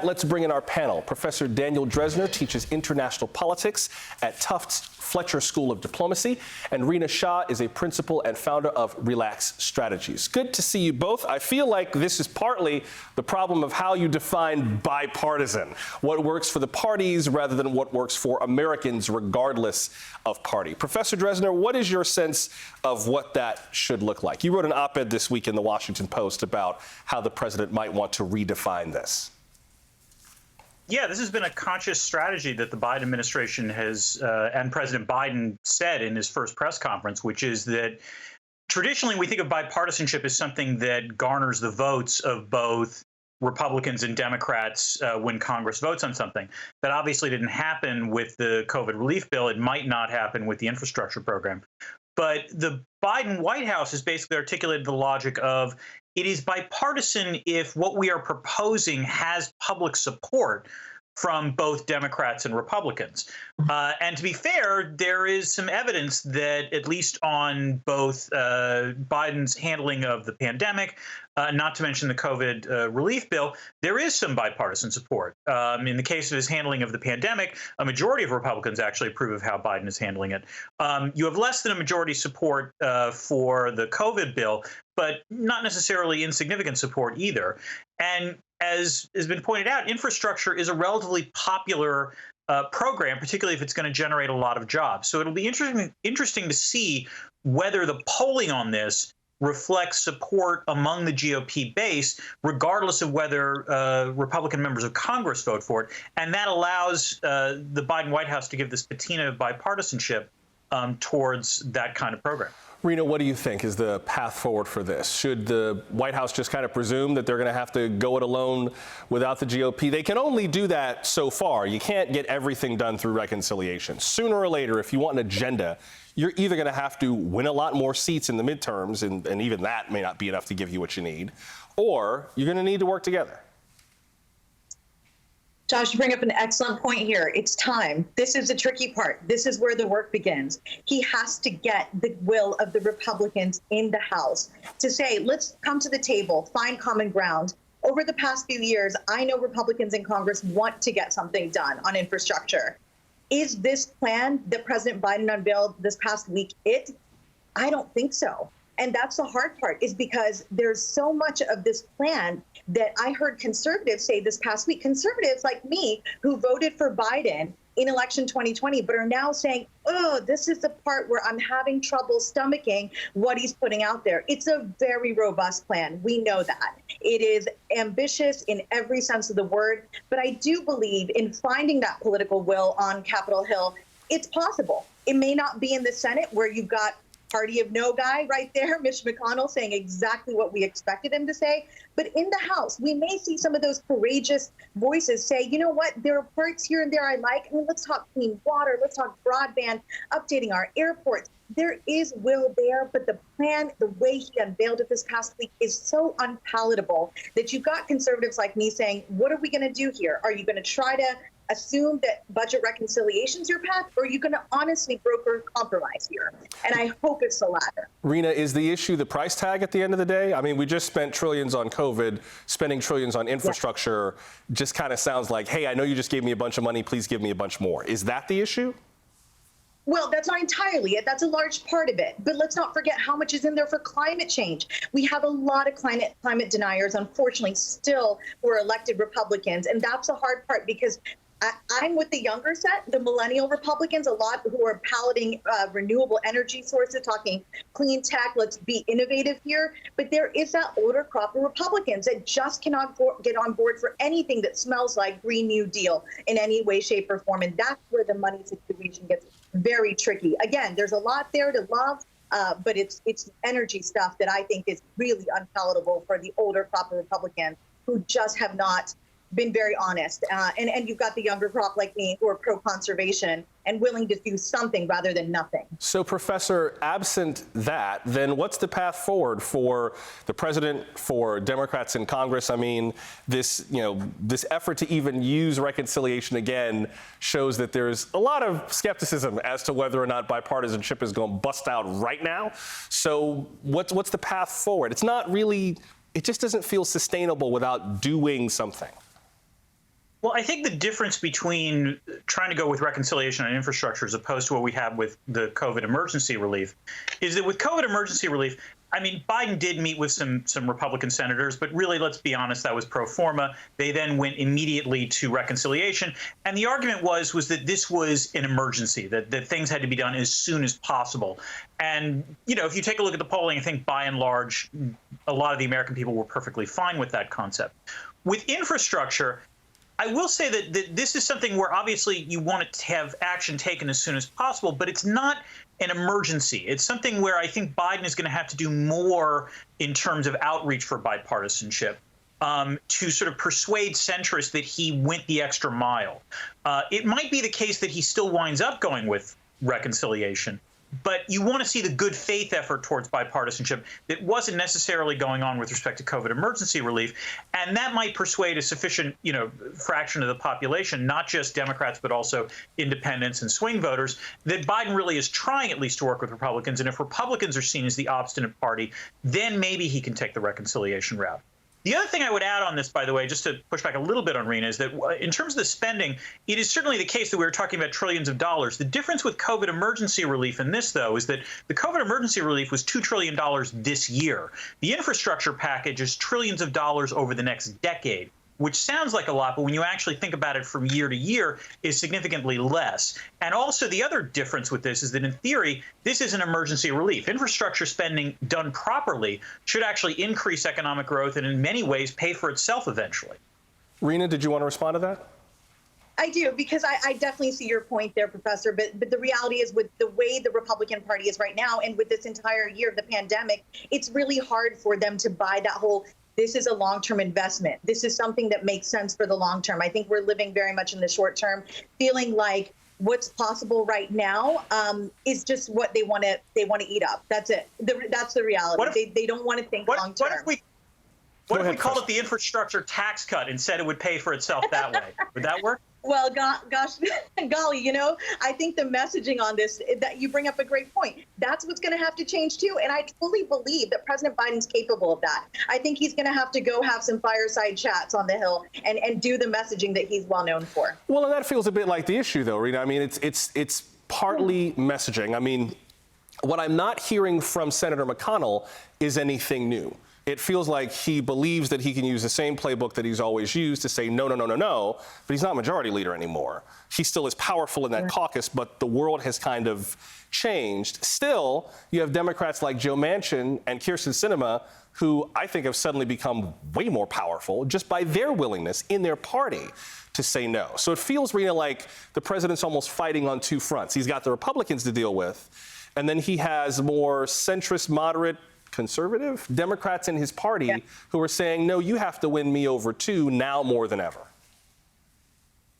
Let's bring in our panel. Professor Daniel Drezner teaches international politics at Tufts Fletcher School of Diplomacy, and Rina Shah is a principal and founder of Relax Strategies. Good to see you both. I feel like this is partly the problem of how you define bipartisan, what works for the parties rather than what works for Americans, regardless of party. Professor Drezner, what is your sense of what that should look like? You wrote an op-ed this week in the Washington Post about how the president might want to redefine this. Yeah, this has been a conscious strategy that the Biden administration has, and President Biden said in his first press conference, which is that traditionally we think of bipartisanship as something that garners the votes of both Republicans and Democrats when Congress votes on something. That obviously didn't happen with the COVID relief bill. It might not happen with the infrastructure program. But the Biden White House has basically articulated the logic of it is bipartisan if what we are proposing has public support from both Democrats and Republicans. And to be fair, there is some evidence that at least on both Biden's handling of the pandemic, not to mention the COVID relief bill, there is some bipartisan support. In the case of his handling of the pandemic, a majority of Republicans actually approve of how Biden is handling it. You have less than a majority support for the COVID bill, but not necessarily insignificant support either. And as has been pointed out, infrastructure is a relatively popular program, particularly if it's going to generate a lot of jobs. So it'll be interesting to see whether the polling on this reflects support among the GOP base, regardless of whether Republican members of Congress vote for it. And that allows the Biden White House to give this patina of bipartisanship towards that kind of program. Rina, what do you think is the path forward for this? Should the White House just kind of presume that they're going to have to go it alone without the GOP? They can only do that so far. You can't get everything done through reconciliation. Sooner or later, if you want an agenda, you're either going to have to win a lot more seats in the midterms, and even that may not be enough to give you what you need, or you're going to need to work together. Josh, you bring up an excellent point here. It's time. This is the tricky part. This is where the work begins. He has to get the will of the Republicans in the House to say, let's come to the table, find common ground. Over the past few years, I know Republicans in Congress want to get something done on infrastructure. Is this plan that President Biden unveiled this past week it? I don't think so. And that's the hard part, is because there's so much of this plan that I heard conservatives say this past week, conservatives like me who voted for Biden in election 2020, but are now saying, oh, this is the part where I'm having trouble stomaching what he's putting out there. It's a very robust plan. We know that. It is ambitious in every sense of the word, but I do believe in finding that political will on Capitol Hill. It's possible. It may not be in the Senate where you've got party of no guy right there, Mitch McConnell, saying exactly what we expected him to say. But in the House, we may see some of those courageous voices say, you know what, there are parts here and there I like. I mean, let's talk clean water, let's talk broadband, updating our airports. There is will there, but the plan, the way he unveiled it this past week is so unpalatable that you've got conservatives like me saying, what are we going to do here? Are you going to try to assume that budget reconciliation is your path, or are you going to honestly broker compromise here? And I hope it's the latter. Rina, is the issue the price tag at the end of the day? I mean, we just spent trillions on COVID, spending trillions on infrastructure just kind of sounds like, hey, I know you just gave me a bunch of money, please give me a bunch more. Is that the issue? Well, that's not entirely it. That's a large part of it. But let's not forget how much is in there for climate change. We have a lot of climate deniers, unfortunately, still who are elected Republicans. And that's the hard part, because I'm with the younger set, the millennial Republicans, a lot who are piloting renewable energy sources, talking clean tech, let's be innovative here. But there is that older crop of Republicans that just cannot get on board for anything that smells like Green New Deal in any way, shape, or form. And that's where the money situation gets very tricky. Again, there's a lot there to love, but it's energy stuff that I think is really unpalatable for the older crop of Republicans who just have not been very honest. And you've got the younger crop like me who are pro-conservation and willing to do something rather than nothing. So, Professor, absent that, then what's the path forward for the president, for Democrats in Congress? I mean, this effort to even use reconciliation again shows that there's a lot of skepticism as to whether or not bipartisanship is going to bust out right now. So what's the path forward? It's not really, it just doesn't feel sustainable without doing something. Well, I think the difference between trying to go with reconciliation on infrastructure as opposed to what we have with the COVID emergency relief is that with COVID emergency relief, I mean, Biden did meet with some Republican senators, but really, let's be honest, that was pro forma. They then went immediately to reconciliation. And the argument was that this was an emergency, that things had to be done as soon as possible. And, you know, if you take a look at the polling, I think by and large, a lot of the American people were perfectly fine with that concept. With infrastructure, I will say that this is something where obviously you want to have action taken as soon as possible, but it's not an emergency. It's something where I think Biden is going to have to do more in terms of outreach for bipartisanship to sort of persuade centrists that he went the extra mile. It might be the case that he still winds up going with reconciliation, but you want to see the good faith effort towards bipartisanship that wasn't necessarily going on with respect to COVID emergency relief. And that might persuade a sufficient, fraction of the population, not just Democrats, but also independents and swing voters, that Biden really is trying at least to work with Republicans. And if Republicans are seen as the obstinate party, then maybe he can take the reconciliation route. The other thing I would add on this, by the way, just to push back a little bit on Rina, is that in terms of the spending, it is certainly the case that we were talking about trillions of dollars. The difference with COVID emergency relief in this, though, is that the COVID emergency relief was $2 trillion this year. The infrastructure package is trillions of dollars over the next decade, which sounds like a lot, but when you actually think about it from year to year, is significantly less. And also the other difference with this is that in theory, this is an emergency relief. Infrastructure spending done properly should actually increase economic growth and in many ways pay for itself eventually. Rina, did you want to respond to that? I do, because I definitely see your point there, Professor. But the reality is, with the way the Republican Party is right now, and with this entire year of the pandemic, it's really hard for them to buy that whole, this is a long-term investment. This is something that makes sense for the long term. I think we're living very much in the short term, feeling like what's possible right now is just what they want to eat up. That's it. That's the reality. They don't want to think long term. What if we called it the infrastructure tax cut and said it would pay for itself that way? Would that work? Well, golly, I think the messaging on this, that you bring up a great point. That's what's going to have to change, too. And I fully believe that President Biden's capable of that. I think he's going to have to go have some fireside chats on the Hill and do the messaging that he's well known for. Well, and that feels a bit like the issue, though, Rina. I mean, it's partly messaging. I mean, what I'm not hearing from Senator McConnell is anything new. It feels like he believes that he can use the same playbook that he's always used to say no, but he's not majority leader anymore. He still is powerful in that caucus, but the world has kind of changed. Still, you have Democrats like Joe Manchin and Kyrsten Sinema, who I think have suddenly become way more powerful just by their willingness in their party to say no. So it feels, Rina, like the president's almost fighting on two fronts. He's got the Republicans to deal with, and then he has more centrist, moderate, conservative Democrats in his party who are saying, no, you have to win me over too, now more than ever.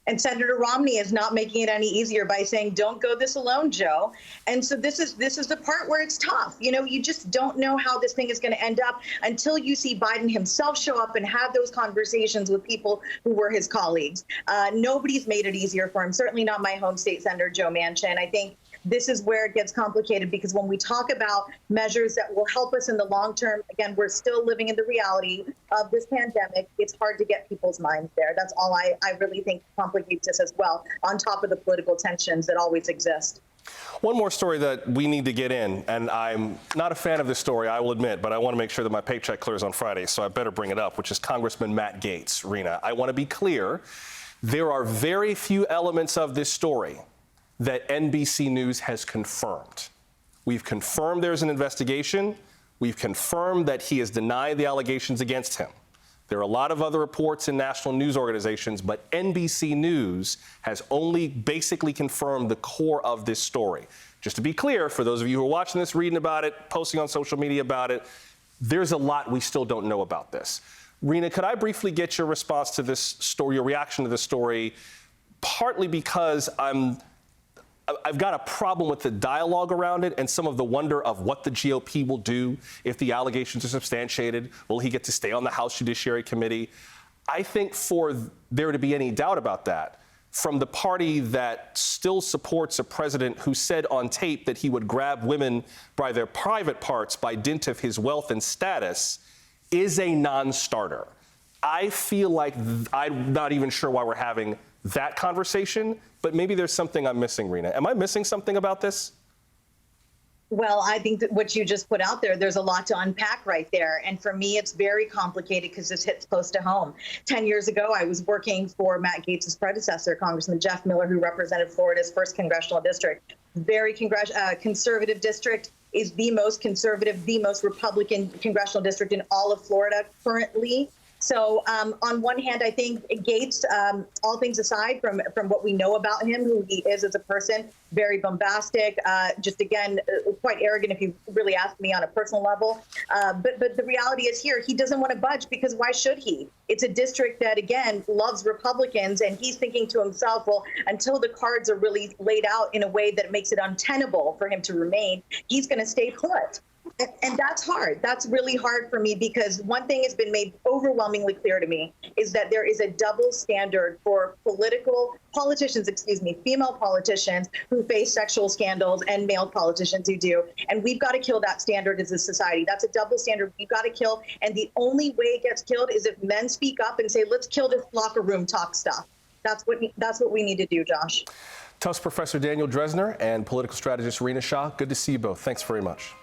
And Senator Romney is not making it any easier by saying, don't go this alone, Joe. And so this is the part where it's tough. You just don't know how this thing is going to end up until you see Biden himself show up and have those conversations with people who were his colleagues. Nobody's made it easier for him, certainly not my home state Senator Joe Manchin. I think this is where it gets complicated, because when we talk about measures that will help us in the long term, again, we're still living in the reality of this pandemic. It's hard to get people's minds there. That's all I really think complicates this as well, on top of the political tensions that always exist. One more story that we need to get in, and I'm not a fan of this story, I will admit, but I want to make sure that my paycheck clears on Friday, so I better bring it up, which is Congressman Matt Gaetz. Rina, I want to be clear, there are very few elements of this story that NBC News has confirmed. We've confirmed there's an investigation. We've confirmed that he has denied the allegations against him. There are a lot of other reports in national news organizations, but NBC News has only basically confirmed the core of this story. Just to be clear, for those of you who are watching this, reading about it, posting on social media about it, there's a lot we still don't know about this. Rina, could I briefly get your response to this story, your reaction to this story, partly because I've got a problem with the dialogue around it and some of the wonder of what the GOP will do if the allegations are substantiated. Will he get to stay on the House Judiciary Committee? I think for there to be any doubt about that, from the party that still supports a president who said on tape that he would grab women by their private parts by dint of his wealth and status, is a non-starter. I feel like I'm not even sure why we're having that conversation, but maybe there's something I'm missing, Rina. Am I missing something about this? Well, I think that what you just put out there, there's a lot to unpack right there. And for me, it's very complicated because this hits close to home. 10 years ago, I was working for Matt Gaetz' predecessor, Congressman Jeff Miller, who represented Florida's 1st congressional district. Very conservative district, is the most conservative, the most Republican congressional district in all of Florida currently. So on one hand, I think Gaetz, all things aside from what we know about him, who he is as a person, very bombastic, just again, quite arrogant if you really ask me on a personal level. But the reality is here, he doesn't want to budge because why should he? It's a district that, again, loves Republicans. And he's thinking to himself, well, until the cards are really laid out in a way that makes it untenable for him to remain, he's going to stay put. And that's hard. That's really hard for me because one thing has been made overwhelmingly clear to me is that there is a double standard for female politicians who face sexual scandals and male politicians who do. And we've got to kill that standard as a society. That's a double standard we've got to kill. And the only way it gets killed is if men speak up and say, let's kill this locker room talk stuff. That's what we need to do, Josh. Tufts Professor Daniel Drezner and political strategist Rina Shah, good to see you both. Thanks very much.